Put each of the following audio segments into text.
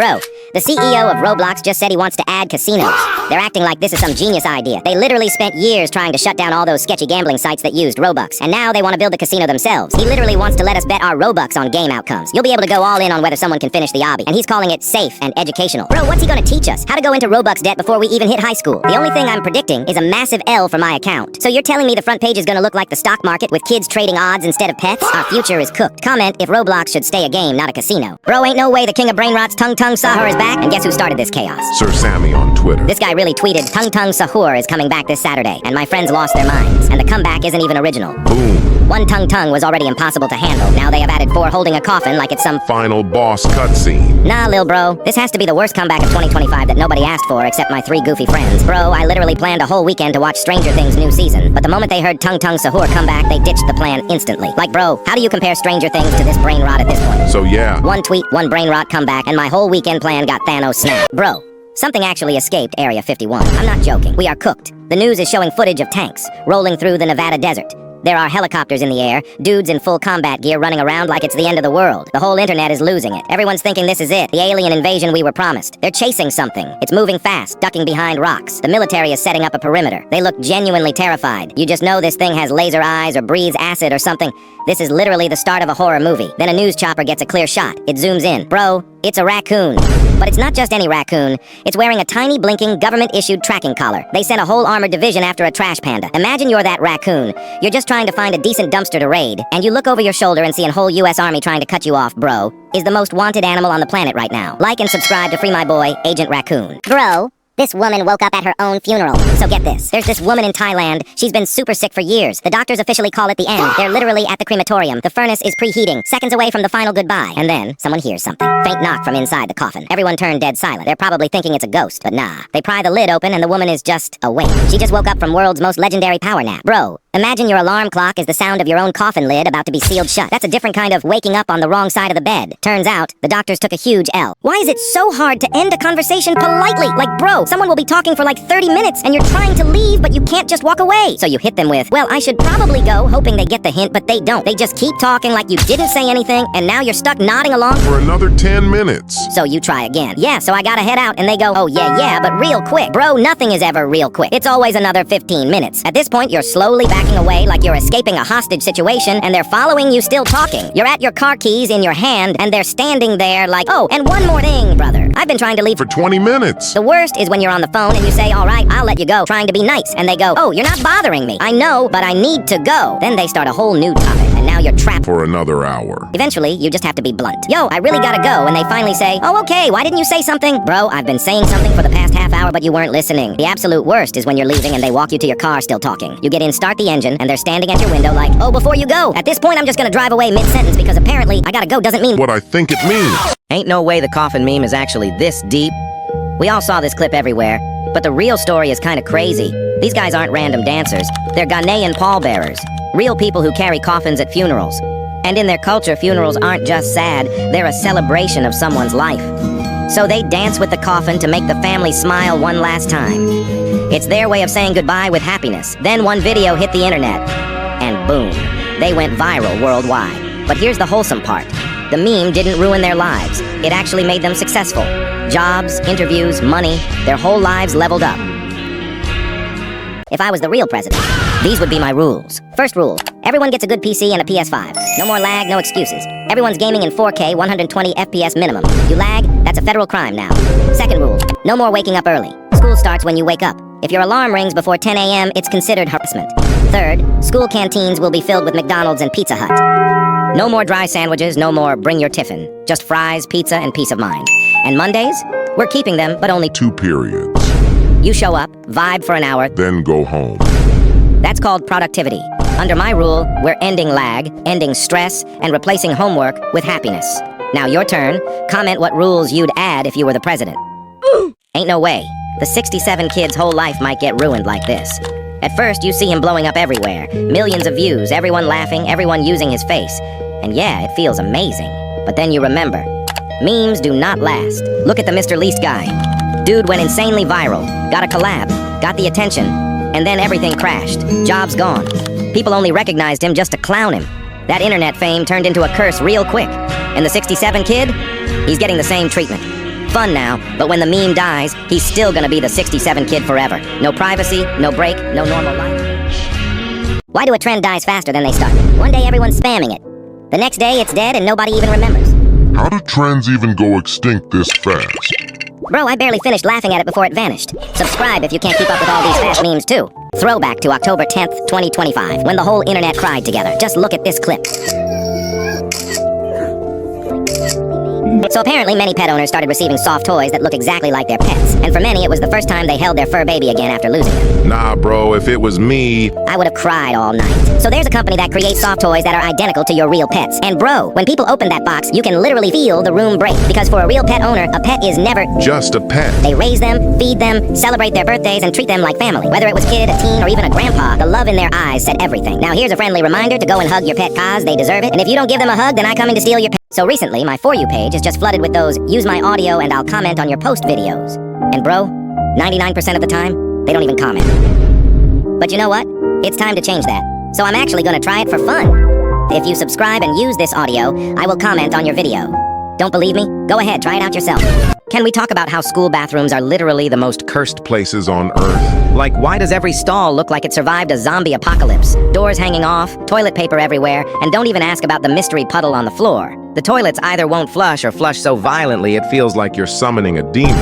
Bro, the CEO of Roblox just said he wants to add casinos. They're acting like this is some genius idea. They literally spent years trying to shut down all those sketchy gambling sites that used Robux, and now they want to build a casino themselves. He literally wants to let us bet our Robux on game outcomes. You'll be able to go all in on whether someone can finish the obby, and he's calling it safe and educational. Bro, what's he gonna teach us? How to go into Robux debt before we even hit high school? The only thing I'm predicting is a massive L for my account. So you're telling me the front page is gonna look like the stock market with kids trading odds instead of pets? Our future is cooked. Comment if Roblox should stay a game, not a casino. Bro, ain't no way the king of brain rot's Tung Sahur is back, and guess who started this chaos? Sir Sammy on Twitter. This guy really tweeted, Tung Sahur is coming back this Saturday, and my friends lost their minds. And the comeback isn't even original. Boom. One Tung was already impossible to handle. Now they have added 4 holding a coffin like it's some Final boss cutscene. Nah, lil bro. This has to be the worst comeback of 2025 that nobody asked for except my 3 goofy friends. Bro, I literally planned a whole weekend to watch Stranger Things new season, but the moment they heard Tung Sahur come back, they ditched the plan instantly. Like, bro, how do you compare Stranger Things to this brain rot at this point? So yeah. One tweet, one brain rot comeback, and my whole weekend plan got Thanos snapped. Bro, something actually escaped Area 51. I'm not joking. We are cooked. The news is showing footage of tanks rolling through the Nevada desert. There are helicopters in the air, dudes in full combat gear running around like it's the end of the world. The whole internet is losing it. Everyone's thinking this is it, the alien invasion we were promised. They're chasing something. It's moving fast, ducking behind rocks. The military is setting up a perimeter. They look genuinely terrified. You just know this thing has laser eyes or breathes acid or something. This is literally the start of a horror movie. Then a news chopper gets a clear shot. It zooms in. Bro, it's a raccoon. But it's not just any raccoon. It's wearing a tiny blinking government-issued tracking collar. They sent a whole armored division after a trash panda. Imagine you're that raccoon. You're just trying to find a decent dumpster to raid, and you look over your shoulder and see a whole US Army trying to cut you off. Bro, is the most wanted animal on the planet right now. Like and subscribe to Free My Boy, Agent Raccoon. Bro, this woman woke up at her own funeral. So get this. There's this woman in Thailand. She's been super sick for years. The doctors officially call it the end. They're literally at the crematorium. The furnace is preheating, seconds away from the final goodbye. And then, someone hears something. Faint knock from inside the coffin. Everyone turned dead silent. They're probably thinking it's a ghost, but nah. They pry the lid open and the woman is just awake. She just woke up from world's most legendary power nap. Bro, imagine your alarm clock is the sound of your own coffin lid about to be sealed shut. That's a different kind of waking up on the wrong side of the bed. Turns out, the doctors took a huge L. Why is it so hard to end a conversation politely? Like, bro, someone will be talking for like 30 minutes and you're trying to leave, but you can't just walk away. So you hit them with, well, I should probably go, hoping they get the hint, but they don't. They just keep talking like you didn't say anything, and now you're stuck nodding along For another 10 minutes. So you try again. Yeah, so I gotta head out, and they go, oh yeah, but real quick. Bro, nothing is ever real quick. It's always another 15 minutes. At this point, you're slowly backing away like you're escaping a hostage situation, and they're following you still talking. You're at your car keys in your hand, and they're standing there like, oh, and one more thing, brother. I've been trying to leave For 20 minutes. The worst is when you're on the phone and you say, all right, I'll let you go, trying to be nice, and they go, oh, you're not bothering me. I know, but I need to go. Then they start a whole new topic, and now you're trapped For another hour. Eventually, you just have to be blunt. Yo, I really gotta go, and they finally say, oh, okay, why didn't you say something? Bro, I've been saying something for the past half hour, but you weren't listening. The absolute worst is when you're leaving and they walk you to your car still talking. You get in, start the engine, and they're standing at your window like, oh, before you go. At this point, I'm just gonna drive away mid-sentence because apparently I gotta go doesn't mean What I think it means. Ain't no way the coffin meme is actually this deep. We all saw this clip everywhere, but the real story is kinda crazy. These guys aren't random dancers. They're Ghanaian pallbearers. Real people who carry coffins at funerals. And in their culture, funerals aren't just sad, they're a celebration of someone's life. So they dance with the coffin to make the family smile one last time. It's their way of saying goodbye with happiness. Then one video hit the internet, and boom, they went viral worldwide. But here's the wholesome part. The meme didn't ruin their lives. It actually made them successful. Jobs, interviews, money, their whole lives leveled up. If I was the real president, these would be my rules. First rule, everyone gets a good PC and a PS5. No more lag, no excuses. Everyone's gaming in 4K, 120 FPS minimum. You lag, that's a federal crime now. Second rule, no more waking up early. School starts when you wake up. If your alarm rings before 10 a.m., it's considered harassment. Third, school canteens will be filled with McDonald's and Pizza Hut. No more dry sandwiches, no more bring your tiffin. Just fries, pizza, and peace of mind. And Mondays, we're keeping them, but only 2 periods. You show up, vibe for an hour, Then go home. That's called productivity. Under my rule, we're ending lag, ending stress, and replacing homework with happiness. Now your turn. Comment what rules you'd add if you were the president. Ain't no way. The 67 kid's whole life might get ruined like this. At first, you see him blowing up everywhere. Millions of views, everyone laughing, everyone using his face. And yeah, it feels amazing. But then you remember, memes do not last. Look at the Mr. Least guy. Dude went insanely viral, got a collab, got the attention, and then everything crashed. Jobs gone. People only recognized him just to clown him. That internet fame turned into a curse real quick. And the 67 kid? He's getting the same treatment. fun now, but when the meme dies, he's still gonna be the 67 kid forever. No privacy, no break, no normal life. Why do a trend dies faster than they start? One day everyone's spamming it. The next day it's dead and nobody even remembers. How do trends even go extinct this fast? Bro, I barely finished laughing at it before it vanished. Subscribe if you can't keep up with all these fast memes too. Throwback to October 10th, 2025, when the whole internet cried together. Just look at this clip. So apparently many pet owners started receiving soft toys that looked exactly like their pets. And for many, it was the first time they held their fur baby again after losing them. Nah, bro, if it was me... I would have cried all night. So there's a company that creates soft toys that are identical to your real pets. And bro, when people open that box, you can literally feel the room break. Because for a real pet owner, a pet is never just a pet. They raise them, feed them, celebrate their birthdays, and treat them like family. Whether it was kid, a teen, or even a grandpa, the love in their eyes said everything. Now here's a friendly reminder to go and hug your pet cause they deserve it. And if you don't give them a hug, then I'm coming to steal your pet. So recently, my For You page is just flooded with those use my audio and I'll comment on your post videos. And bro, 99% of the time, they don't even comment. But you know what? It's time to change that. So I'm actually gonna try it for fun. If you subscribe and use this audio, I will comment on your video. Don't believe me? Go ahead, try it out yourself. Can we talk about how school bathrooms are literally the most cursed Places on Earth. Like, why does every stall look like it survived a zombie apocalypse? Doors hanging off, toilet paper everywhere, and don't even ask about the mystery puddle on the floor. The toilets either won't flush or flush so violently it feels like you're summoning a demon.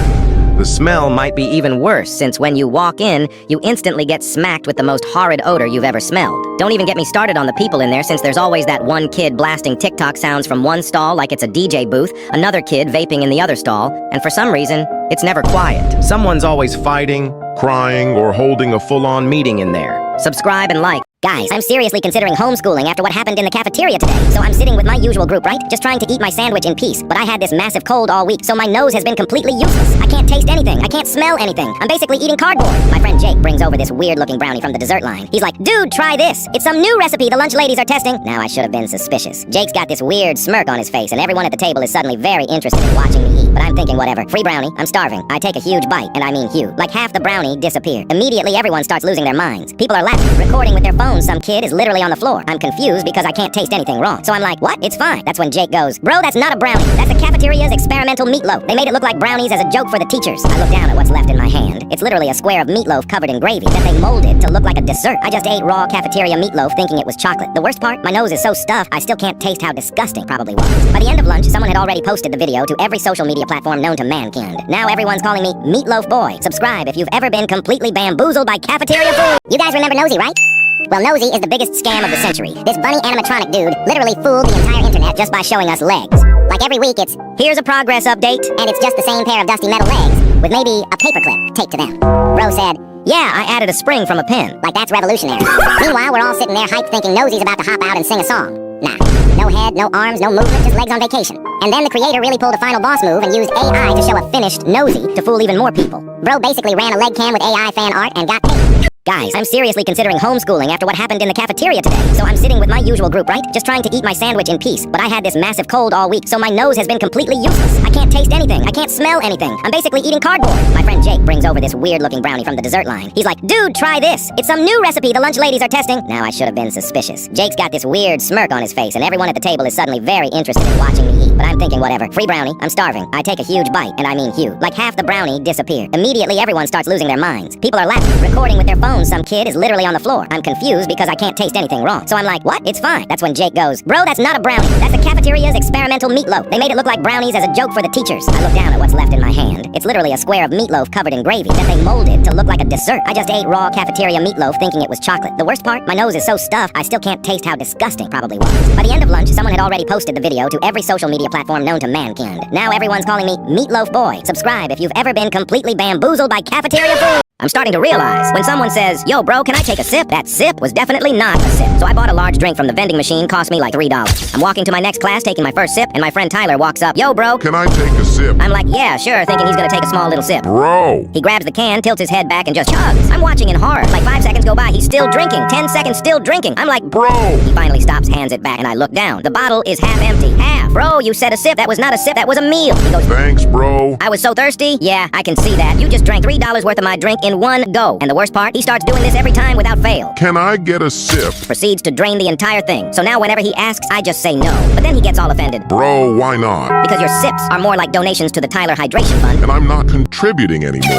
The smell might be even worse, since when you walk in, you instantly get smacked with the most horrid odor you've ever smelled. Don't even get me started on the people in there, since there's always that one kid blasting TikTok sounds from one stall like it's a DJ booth, another kid vaping in the other stall, and for some reason, it's never quiet. Someone's always fighting, Crying or holding a full-on meeting in there. Subscribe and like. Guys, I'm seriously considering homeschooling after what happened in the cafeteria today. So I'm sitting with my usual group, right? Just trying to eat my sandwich in peace. But I had this massive cold all week, so my nose has been completely useless. I can't taste anything. I can't smell anything. I'm basically eating cardboard. My friend Jake brings over this weird-looking brownie from the dessert line. He's like, dude, try this. It's some new recipe the lunch ladies are testing. Now I should have been suspicious. Jake's got this weird smirk on his face, and everyone at the table is suddenly very interested in watching me eat. But I'm thinking, whatever. Free brownie. I'm starving. I take a huge bite, and I mean huge. Like half the brownie disappeared. Immediately, everyone starts losing their minds. People are laughing, recording with their phones. Some kid is literally on the floor. I'm confused because I can't taste anything wrong. So I'm like, what? It's fine. That's when Jake goes, bro, that's not a brownie. That's the cafeteria's experimental meatloaf. They made it look like brownies as a joke for the teachers. I look down at what's left in my hand. It's literally a square of meatloaf covered in gravy that they molded to look like a dessert. I just ate raw cafeteria meatloaf thinking it was chocolate. The worst part, my nose is so stuffed, I still can't taste how disgusting probably was. By the end of lunch, someone had already posted the video to every social media platform known to mankind. Now everyone's calling me Meatloaf Boy. Subscribe if you've ever been completely bamboozled by cafeteria food. You guys remember Nosy, right? Well, Nosy is the biggest scam of the century. This bunny animatronic dude literally fooled the entire internet just by showing us legs. Like every week it's, here's a progress update, and it's just the same pair of dusty metal legs, with maybe a paperclip taped to them. Bro said, yeah, I added a spring from a pin. Like that's revolutionary. Meanwhile, we're all sitting there hyped thinking Nosy's about to hop out and sing a song. Nah, no head, no arms, no movement, just legs on vacation. And then the creator really pulled a final boss move and used AI to show a finished Nosy to fool even more people. Bro basically ran a leg cam with AI fan art and got paid. Guys, I'm seriously considering homeschooling after what happened in the cafeteria today. So I'm sitting with my usual group, right? Just trying to eat my sandwich in peace. But I had this massive cold all week, so my nose has been completely useless. I can't taste anything. I can't smell anything. I'm basically eating cardboard. My friend Jake brings over this weird-looking brownie from the dessert line. He's like, dude, try this. It's some new recipe the lunch ladies are testing. Now I should have been suspicious. Jake's got this weird smirk on his face, and everyone at the table is suddenly very interested in watching me eat. But I'm thinking, whatever. Free brownie. I'm starving. I take a huge bite, and I mean huge. Like half the brownie disappeared. Immediately, everyone starts losing their minds. People are laughing, recording with their phones. Some kid is literally on the floor. I'm confused because I can't taste anything wrong. So I'm like, what? It's fine. That's when Jake goes, bro, that's not a brownie. That's the cafeteria's experimental meatloaf. They made it look like brownies as a joke for the teachers. I look down at what's left in my hand. It's literally a square of meatloaf covered in gravy that they molded to look like a dessert. I just ate raw cafeteria meatloaf thinking it was chocolate. The worst part, my nose is so stuffed, I still can't taste how disgusting probably was. By the end of lunch, someone had already posted the video to every social media platform known to mankind. Now everyone's calling me Meatloaf Boy. Subscribe if you've ever been completely bamboozled by cafeteria food. I'm starting to realize, when someone says, yo bro, can I take a sip? That sip was definitely not a sip. So I bought a large drink from the vending machine, cost me like $3. I'm walking to my next class, taking my first sip, and my friend Tyler walks up, yo bro, can I take a sip? I'm like, yeah, sure, thinking he's gonna take a small little sip. Bro! He grabs the can, tilts his head back, and just chugs. I'm watching in horror. Like 5 seconds go by, he's still drinking. 10 seconds, still drinking. I'm like, bro! He finally stops, hands it back, and I look down. The bottle is half empty. Half! Bro, you said a sip. That was not a sip, that was a meal. He goes, Thanks, bro. I was so thirsty. Yeah, I can see that. You just drank $3 worth of my drink in one go. And the worst part, he starts doing this every time without fail. Can I get a sip? Proceeds to drain the entire thing. So now whenever he asks, I just say no. But then he gets all offended. Bro, why not? Because your sips are more like donations to the Tyler Hydration Fund. And I'm not contributing anymore.